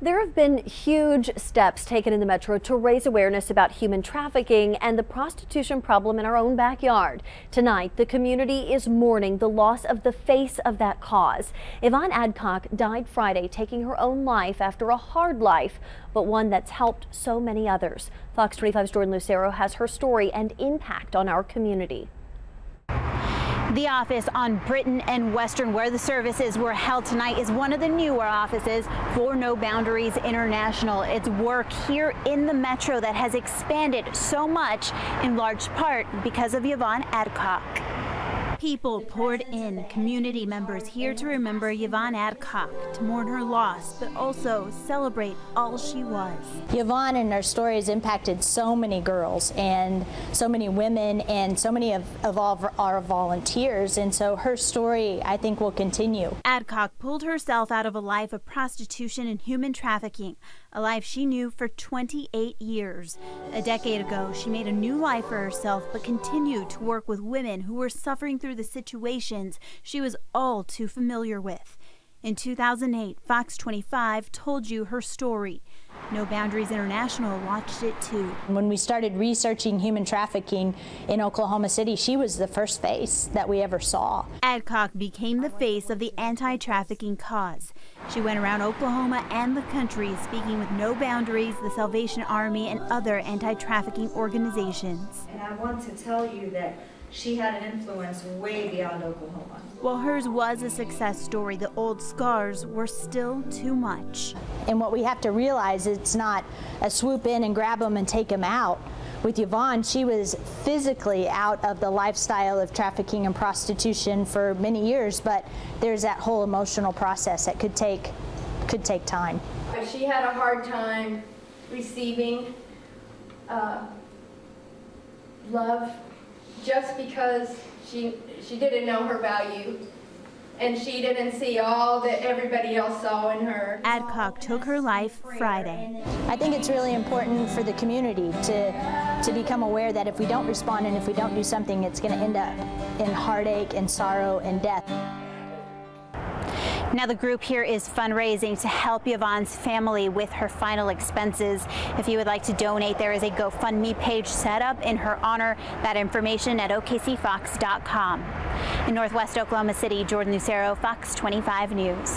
There have been huge steps taken in the metro to raise awareness about human trafficking and the prostitution problem in our own backyard. Tonight, the community is mourning the loss of the face of that cause. Yvonne Adcock died Friday, taking her own life after a hard life, but one that's helped so many others. Fox 25's Jordan Lucero has her story and impact on our community. The office on Britton and Western, where the services were held tonight, is one of the newer offices for No Boundaries International. It's work here in the metro that has expanded so much, in large part because of Yvonne Adcock. People poured in, community members here to remember Yvonne Adcock, to mourn her loss, but also celebrate all she was. Yvonne and her story has impacted so many girls and so many women and so many of all our volunteers, and so her story, I think, will continue. Adcock pulled herself out of a life of prostitution and human trafficking, a life she knew for 28 years. A decade ago, she made a new life for herself, but continued to work with women who were suffering through the situations she was all too familiar with. In 2008, Fox 25 told you her story. No Boundaries International watched it too. When we started researching human trafficking in Oklahoma City, she was the first face that we ever saw. Adcock became the face of the anti-trafficking cause. She went around Oklahoma and the country speaking with No Boundaries, the Salvation Army, and other anti-trafficking organizations. And I want to tell you that she had an influence way beyond Oklahoma. While hers was a success story, the old scars were still too much. And what we have to realize, it's not a swoop in and grab them and take them out. With Yvonne, she was physically out of the lifestyle of trafficking and prostitution for many years, but there's that whole emotional process that could take time. She had a hard time receiving love, just because she didn't know her value, and she didn't see all that everybody else saw in her. Adcock took her life Friday. I think it's really important for the community to become aware that if we don't respond and if we don't do something, it's going to end up in heartache and sorrow and death. Now the group here is fundraising to help Yvonne's family with her final expenses. If you would like to donate, there is a GoFundMe page set up in her honor. That information at okcfox.com. In Northwest Oklahoma City, Jordan Lucero, Fox 25 News.